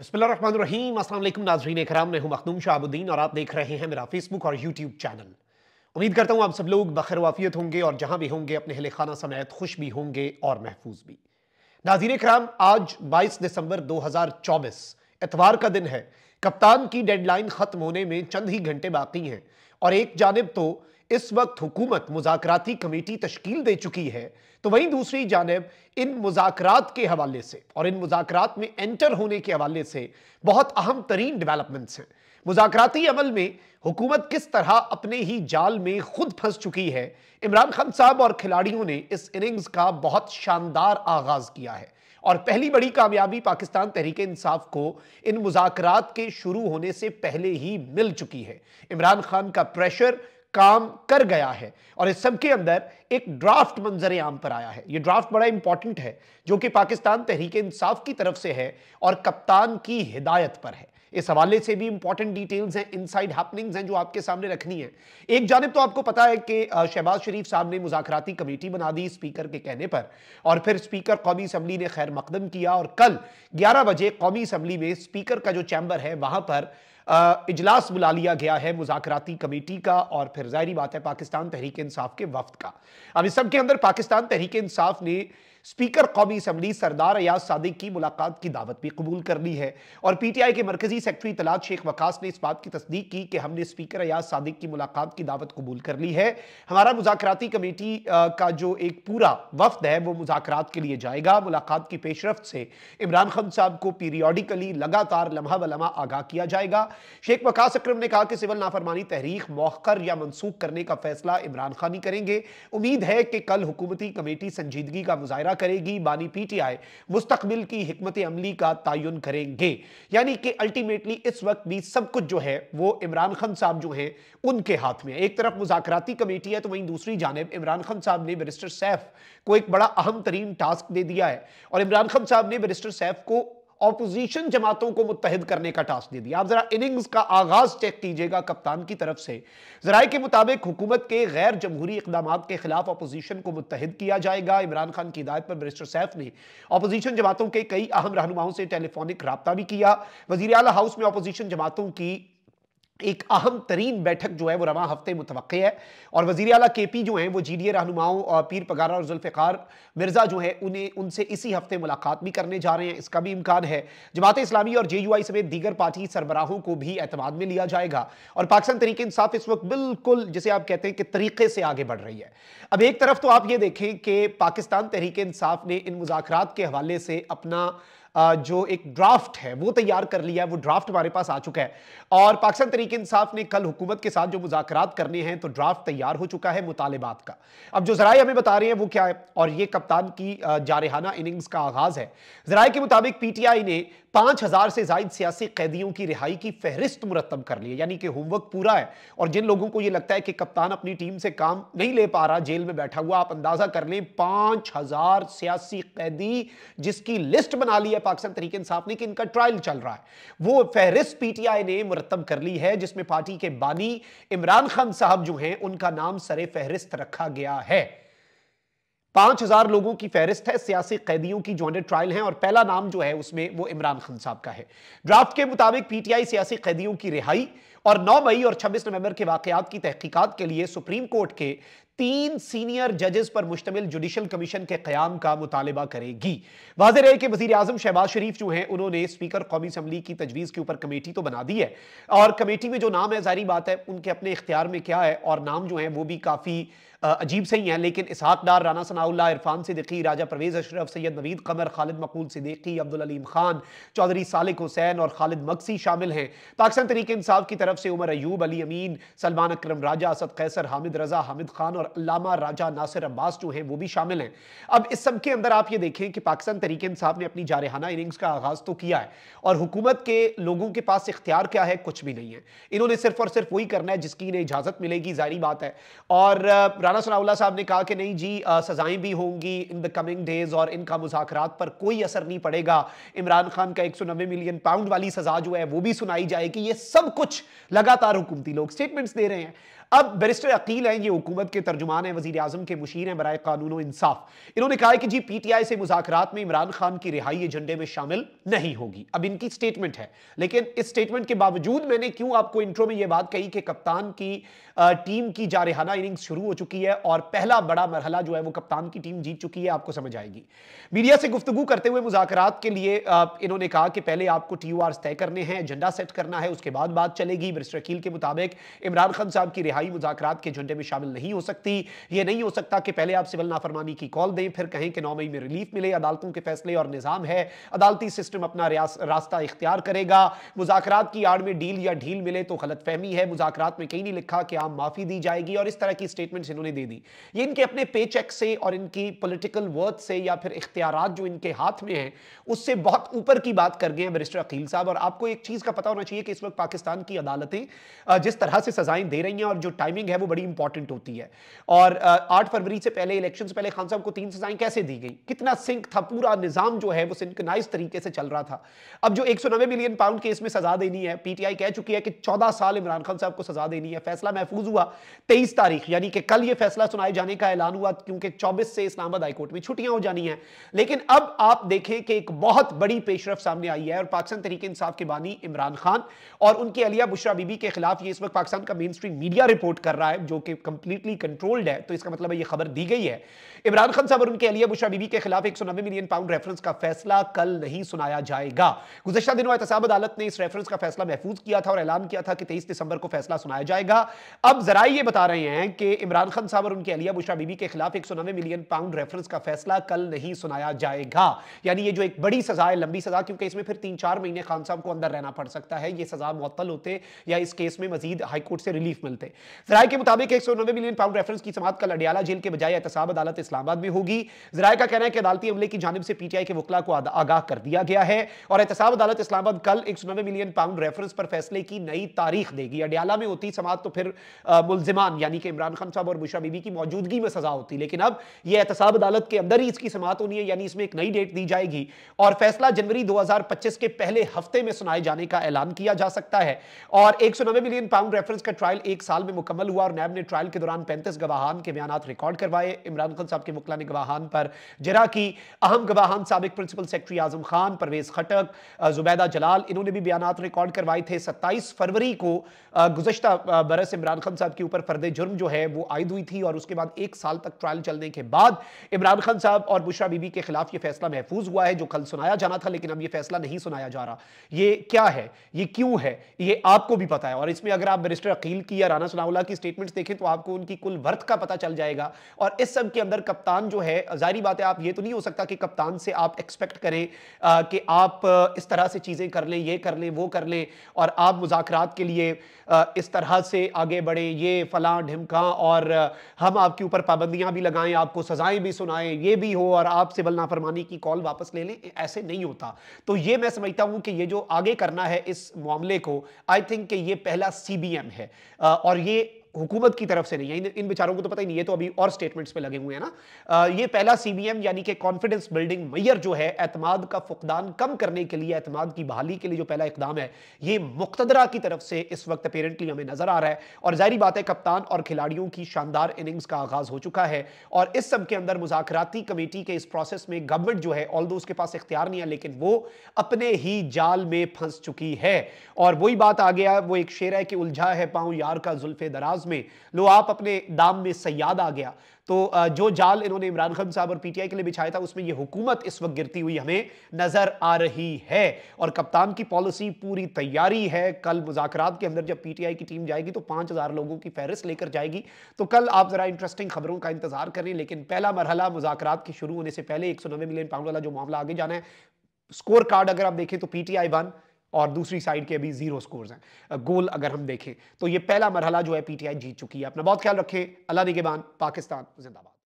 बिस्मिल्लाहिर्रहमानिर्रहीम। अस्सलाम वालेकुम नाज़रीन इकराम, मैं हूं मखदूम शाहबुद्दीन और आप देख रहे हैं मेरा फेसबुक और यूट्यूब चैनल। उम्मीद करता हूं आप सब लोग बखैर वाफियत होंगे और जहां भी होंगे अपने अहले खाना समेत खुश भी होंगे और महफूज भी। नाज़रीन इकराम, आज 22 दिसंबर 2024 इतवार का दिन है। कप्तान की डेडलाइन खत्म होने में चंद ही घंटे बाकी हैं और एक जानिब तो इस वक्त हुकूमत मुज़ाकराती कमेटी तश्कील दे चुकी है, तो वहीं दूसरी जानिब इन मुज़ाकरात के हवाले से और इन मुज़ाकरात में एंटर होने के हवाले से बहुत अहम तरीन डेवलपमेंट्स हैं। मुज़ाकराती अमल में हुकूमत किस तरह अपने ही जाल में खुद फंस चुकी है। इमरान खान साहब और खिलाड़ियों ने इस इनिंग्स का बहुत शानदार आगाज किया है और पहली बड़ी कामयाबी पाकिस्तान तहरीक इंसाफ को इन मुज़ाकरात के शुरू होने से पहले ही मिल चुकी है। इमरान खान का प्रेशर काम कर गया है और इस सब के अंदर एक ड्राफ्ट मंजर आम पर आया है। यह ड्राफ्ट बड़ा इंपॉर्टेंट है, जो कि पाकिस्तान तहरीक इंसाफ की तरफ से है और कप्तान की हिदायत पर है। इस हवाले से भी इंपॉर्टेंट डिटेल्स हैं, इनसाइड हैपनिंग्स हैं जो आपके सामने रखनी है। एक जानिब तो आपको पता है कि शहबाज शरीफ साहब ने मुज़ाकराती कमेटी बना दी स्पीकर के कहने पर, और फिर स्पीकर कौमी असम्बली ने खैर मकदम किया और कल 11 बजे कौमी असम्बली में स्पीकर का जो चैम्बर है वहां पर इजलास बुला लिया गया है मुज़ाकराती कमेटी का और फिर जाहिर बात है पाकिस्तान तहरीक इंसाफ के वफ्द का। अब इस सब के अंदर पाकिस्तान तहरीक इंसाफ ने स्पीकर कौमी असम्बली सरदार अयाज सादिक की मुलाकात की दावत भी कबूल कर ली है और पीटीआई के मरकजी सेक्रेटरी तलात शेख वकास ने इस बात की तस्दीक की कि हमने स्पीकर अयाज सादिक की मुलाकात की दावत कबूल कर ली है। हमारा मुज़ाकराती कमेटी का जो एक पूरा वफ्द है वो मुज़ाकरात के लिए जाएगा। मुलाकात की पेशरफ्त से इमरान खान साहब को पीरियडिकली लगातार लम्हा ब लम्हा आगाह किया जाएगा। शेख वकास अकरम ने कहा कि सिविल नाफरमानी तहरीक मौखर या मनसूख करने का फैसला इमरान खान ही करेंगे। उम्मीद है कि कल हुकूमती कमेटी संजीदगी का मुजाहरा करेगी। बानी पीटीआई मुस्तकबिल की हिकमत अमली का तयन करेंगे, यानी कि अल्टीमेटली इस वक्त भी सब कुछ जो है वो इमरान खान साहब जो है उनके हाथ में। एक तरफ मुज़ाकराती कमेटी है तो वहीं दूसरी जानिब इमरान खान साहब ने बैरिस्टर सैफ को एक बड़ा अहम तरीन टास्क दे दिया है और इमरान खान साहब ने बैरिस्टर सैफ को ऑपोजिशन जमातों को मुत्तहिद करने का टास्क दे दिया। आप जरा इनिंग्स का आगाज चेक कीजिएगा कप्तान की तरफ से। जराये के मुताबिक हुकूमत के गैर जमहूरी इकदाम के खिलाफ ऑपोजिशन को मुत्तहिद किया जाएगा। इमरान खान की हिदायत पर बैरिस्टर सैफ ने ऑपोजिशन जमातों के कई अहम रहनुमाओं से टेलीफोनिक राब्ता भी किया। वजीर आला हाउस में ऑपोजिशन जमातों की एक अहम तरीन बैठक जो है वो रवां हफ्ते मुतवक्की है और वजीर आला केपी जो है वो जीडीए रहनुमाओं और पीर पगारा और जुल्फ़िकार मिर्जा जो है उन्हें उनसे इसी हफ्ते मुलाकात भी करने जा रहे हैं। इसका भी इम्कान है। जमात इस्लामी और जेयूआई समेत दीगर पार्टी सरबराहों को भी एतमाद में लिया जाएगा और पाकिस्तान तहरीक इंसाफ इस वक्त बिल्कुल जिसे आप कहते हैं कि तरीके से आगे बढ़ रही है। अब एक तरफ तो आप ये देखें कि पाकिस्तान तहरीक इंसाफ ने इन मुज़ाकरात के हवाले से अपना जो एक ड्राफ्ट है वो तैयार कर लिया है। वो ड्राफ्ट हमारे पास आ चुका है और पाकिस्तान तहरीक इंसाफ ने कल हुकूमत के साथ जो मुज़ाकरात करने हैं तो ड्राफ्ट तैयार हो चुका है मुतालिबात का। अब जो ज़राए हमें बता रहे हैं वो क्या है और ये कप्तान की जारहाना इनिंग्स का आगाज है। ज़राए के मुताबिक पीटीआई ने 5000 से ज्यादा सियासी कैदियों की रिहाई की फहरिस्त मुरत्तब कर ली है, यानी कि होमवर्क पूरा है। और जिन लोगों को यह लगता है कि कप्तान अपनी टीम से काम नहीं ले पा रहा, जेल में बैठा हुआ, आप अंदाजा कर लें 5000 सियासी कैदी जिसकी लिस्ट बना ली है पाकिस्तान तहरीक इंसाफ ने कि इनका ट्रायल चल रहा है, वो फहरिस्त पीटीआई ने मुरत्तब कर ली है जिसमें पार्टी के बानी इमरान खान साहब जो हैं उनका नाम सरे फहरिस्त रखा गया है। 5000 लोगों की फहरिस्त है सियासी कैदियों की जो अंडर ट्रायल हैं और पहला नाम जो है उसमें वो इमरान खान साहब का है। ड्राफ्ट के मुताबिक पीटीआई सियासी कैदियों की रिहाई और 9 मई और 26 नवंबर के वाकयात की तहकीकात के लिए सुप्रीम कोर्ट के 3 सीनियर जजेस पर मुश्तमिल जुडिशल कमीशन के क़याम का मुतालिबा करेगी। वाज़ेह रहे कि वज़ीर आज़म शहबाज शरीफ जो हैं उन्होंने स्पीकर कौमी असम्बली की तजवीज़ के ऊपर कमेटी तो बना दी है और कमेटी में जो नाम है जाहिर बात है उनके अपने इख्तियार में क्या है और नाम जो है वो भी काफ़ी अजीब सही है, लेकिन इसहाक डार, राना सनाउल्लाह, इरफान सिद्दीकी, राजा परवेज़ अशरफ, सैयद नवीद कमर, खालिद मकबूल सिद्दीकी, अब्दुल अलीम खान, चौधरी सालिक हुसैन और खालिद मक्सी शामिल हैं। पाकिस्तान तहरीक इंसाफ की तरफ से उमर अयूब, अली अमीन, सलमान अकरम राजा, असद कैसर, हामिद रजा, हामिद खान और अल्लामा राजा नासिर अब्बास जो हैं वो भी शामिल हैं। अब इस सब के अंदर आप ये देखें कि पाकिस्तान तहरीक इंसाफ ने अपनी जारहाना इनिंग्स का आगाज तो किया है और हुकूमत के लोगों के पास इख्तियार क्या है, कुछ भी नहीं है। इन्होंने सिर्फ और सिर्फ वही करना है जिसकी इन्हें इजाजत मिलेगी, जाहिर बात है। और राना सनाउल्लाह साहब ने कहा कि नहीं जी सजाएं भी होंगी इन द कमिंग डेज और इनका मुज़ाकरात पर कोई असर नहीं पड़ेगा। इमरान खान का 190 मिलियन पाउंड वाली सजा जो है वो भी सुनाई जाएगी। ये सब कुछ लगातार हुकूमती लोग स्टेटमेंट्स दे रहे हैं। अब बैरिस्टर अकील हैं, ये हुकूमत के तर्जुमान है, वजीर आजम के मुशीर हैं बराए कानून इंसाफ। इन्होंने कहा है कि जी पीटीआई से मुज़ाकरात में इमरान खान की रिहाई एजेंडे में शामिल नहीं होगी। अब इनकी स्टेटमेंट है, लेकिन इस स्टेटमेंट के बावजूद मैंने क्यों आपको इंट्रो में यह बात कही कि कप्तान की टीम की जारहाना इनिंग्स शुरू हो चुकी है और पहला बड़ा मरहला जो है वो कप्तान की टीम जीत चुकी है, आपको समझ आएगी। मीडिया से गुफ्तगू करते हुए मुज़ाकरात के लिए इन्होंने कहा कि पहले आपको टीओआर्स तय करने हैं, एजेंडा सेट करना है, उसके बाद बात चलेगी। बैरिस्टर अकील के मुताबिक इमरान खान साहब की रिहाई मुज़ाकरात के एजेंडे में शामिल नहीं हो सकती। यह नहीं हो सकता कि पहले आप सिविल नाफरमानी की कॉल दें, फिर कहें कि 9 मई में रिलीफ मिले। अदालतों के फैसले और निज़ाम है, अदालती सिस्टम अपना रास्ता इख्तियार करेगा। मुज़ाकरात की आड़ में डील या ढील मिले तो गलतफहमी है, मुज़ाकरात में कहीं नहीं लिखा कि आम माफी दी जाएगी, और इस तरह की स्टेटमेंट्स इन्होंने दे दी। ये इनके अपने पे चेक से और इनकी पॉलिटिकल वर्थ से या फिर इख्तियारात जो इनके हाथ में हैं उससे बहुत ऊपर की बात कर गए हैं बैरिस्टर अकील साहब। और आपको एक चीज का पता होना चाहिए कि इस वक्त पाकिस्तान की अदालतें जिस तरह से सजाएं दे रही हैं और जो टाइमिंग है वो बड़ी इंपॉर्टेंट होती है। और 8 फरवरी से पहले, इलेक्शन से पहले खान साहब को 3 सजाएं कैसे दी गई, कितना सिंक था, पूरा निजाम जो है वो सिंक्रोनाइज तरीके से चल रहा था। अब जो 190 मिलियन पाउंड केस में सजा देनी है, पीटीआई कह चुकी है कि 14 साल इमरान खान साहब को सजा देनी है। फैसला महफूज हुआ 23 तारीख, यानी कि कल यह फैसला सुनाए जाने का ऐलान हुआ, क्योंकि 24 से इस्लामाबाद हाईकोर्ट में छुट्टियां हो जानी है। लेकिन अब आप देखें कि एक बहुत बड़ी पेशरफ सामने आई है और पाकिस्तान तहरीक इंसाफ के बानी इमरान खान और उनकी अलिया बुशरा बीबी के खिलाफ ये इस वक्त पाकिस्तान का मेन स्ट्रीम मीडिया रिपोर्ट कर रहा है, जो कि कंप्लीटली कंट्रोल्ड है। तो इसका मतलब है ये खबर दी गई है। इमरान खान साहब और उनकी अलिया बुशरा बीबी के खिलाफ 190 मिलियन पाउंड रेफरेंस का फैसला कल नहीं सुनाया जाएगा। गुज़श्ता दिनों एहतसाब अदालत ने इस रेफरेंस का फैसला महफूज किया था और ऐलान किया था कि 23 दिसंबर को फैसला सुनाया जाएगा। अब जराए ये बता रहे हैं कि इमरान खान साहब और उनकी अलिया बुशरा बीबी के खिलाफ 190 मिलियन पाउंड रेफरेंस का फैसला कल नहीं सुनाया जाएगा। यानी ये जो एक बड़ी सजा है, लंबी सजा, क्योंकि इसमें फिर 3-4 महीने खान साहब को अंदर रहना पड़ सकता है, ये सजा मुअत्तल होते या इस केस में मजीद हाईकोर्ट से रिलीफ मिलते। जराए के मुताबिक 190 मिलियन पाउंड रेफरेंस की समाअत कल अडियाला जेल के बजाय एहतसाब अदालत इस्लामाबाद में होगी। जराए का कहना है कि अदालती अमले की जानिब से पीटीआई के वकला को आगाह कर दिया गया है और एहतसाब अदालत इस्लामाबाद कल 190 मिलियन पाउंड रेफरेंस पर फैसले की नई तारीख देगी। अडियाला में होती समाअत तो फिर मुलजिमान यानी कि इमरान खान साहब और बुशरा बीबी की मौजूदगी में सजा होती, लेकिन अब यह एहतसाब अदालत के अंदर ही इसकी समाअत होनी है, यानी इसमें एक नई डेट दी जाएगी और फैसला जनवरी 2025 के पहले हफ्ते में सुनाए जाने का ऐलान किया जा सकता है। और 190 मिलियन पाउंड रेफरेंस का ट्रायल 1 साल में मुकम्मल हुआ और नैब ने ट्रायल के दौरान 35 गवाहान के बयानात रिकॉर्ड करवाए। इमरान खान साहब के वकला ने गवाहान पर जरा की। अहम गवाहान साबिक प्रिंसिपल सेक्रेटरी आजम खान, परवेज खटक, जुबैदा जलाल, इन्होंने भी बयानात रिकॉर्ड करवाए थे। 27 फरवरी को गुज़श्ता बरस इमरान खान साहब के ऊपर फर्द जुर्म जो है वो आयद हुई थी और उसके बाद 1 साल तक ट्रायल चलने के बाद इमरान खान साहब और बुशरा बीबी के खिलाफ यह फैसला महफूज हुआ है जो कल सुनाया जाना था, लेकिन अब यह फैसला नहीं सुनाया जा रहा। ये क्या है, ये क्यों है, ये आपको भी पता है। और इसमें अगर आप बैरिस्टर अकील की या राना सनाउल्लाह की स्टेटमेंट्स देखें तो आपको उनकी कुल वर्थ का पता चल जाएगा। और इस सब के अंदर कप्तान जो है, जाहिर बात है, आप ये तो नहीं हो सकता कि कप्तान से आप एक्सपेक्ट करें कि आप इस तरह से चीजें कर लें, ये कर लें, वो कर लें और आप मुज़ाकरात के लिए इस तरह से आगे बढ़े, ये फलां ढिमका और हम आपके ऊपर पाबंदियां भी लगाएं, आपको सजाएं भी सुनाएं, ये भी हो और आप सिविल नाफरमानी की कॉल वापस ले लें। ऐसे नहीं होता। तो ये मैं समझता हूं कि ये जो आगे करना है इस मामले को, आई थिंक कि ये पहला सीबीएम है और ये हुकूमत की तरफ से नहीं है। इन बेचारों को तो पता ही नहीं है, तो अभी और स्टेटमेंट्स पे लगे हुए हैं ना। ये पहला सीबीएम यानी कि कॉन्फिडेंस बिल्डिंग मेजर जो है, एतमाद का फुकदान कम करने के लिए, एतमाद की बहाली के लिए जो पहला इकदाम है, ये मुक्तदरा की तरफ से इस वक्त अपेरेंटली हमें नजर आ रहा है। और जाहिर बात है कप्तान और खिलाड़ियों की शानदार इनिंग्स का आगाज हो चुका है और इस सब के अंदर मुज़ाकराती कमेटी के इस प्रोसेस में गवर्नमेंट जो है, ऑल्दो उसके पास इख्तियार नहीं है, लेकिन वो अपने ही जाल में फंस चुकी है। और वही बात आ गया, वो एक शेर है कि उलझा है पांव यार का जुल्फे दराज में, लो आप अपने दाम में सयाद आ गया। तो जो जाल इन्होंने इमरान खान साहब और पीटीआई के लिए बिछाया था, उसमें ये हुकूमत इस वक्त गिरती हुई हमें नजर आ रही है। और कप्तान की पॉलिसी पूरी तैयारी है। कल मुज़ाकरात के अंदर जब पीटीआई की टीम जाएगी तो 5000 लोगों की फहरिस्त लेकर जाएगी। तो कल आप जरा इंटरेस्टिंग खबरों का इंतजार करें। लेकिन पहला मरहला मुज़ाकरात के शुरू होने से पहले 190 मिलियन पाउंड वाला जो मामला आगे जाना है, स्कोर कार्ड अगर आप देखें तो पीटीआई 1 और दूसरी साइड के अभी 0 स्कोर्स हैं। गोल अगर हम देखें तो ये पहला मरहला जो है पीटीआई जीत चुकी है। अपना बहुत ख्याल रखें। अल्लाह निगहबान। पाकिस्तान जिंदाबाद।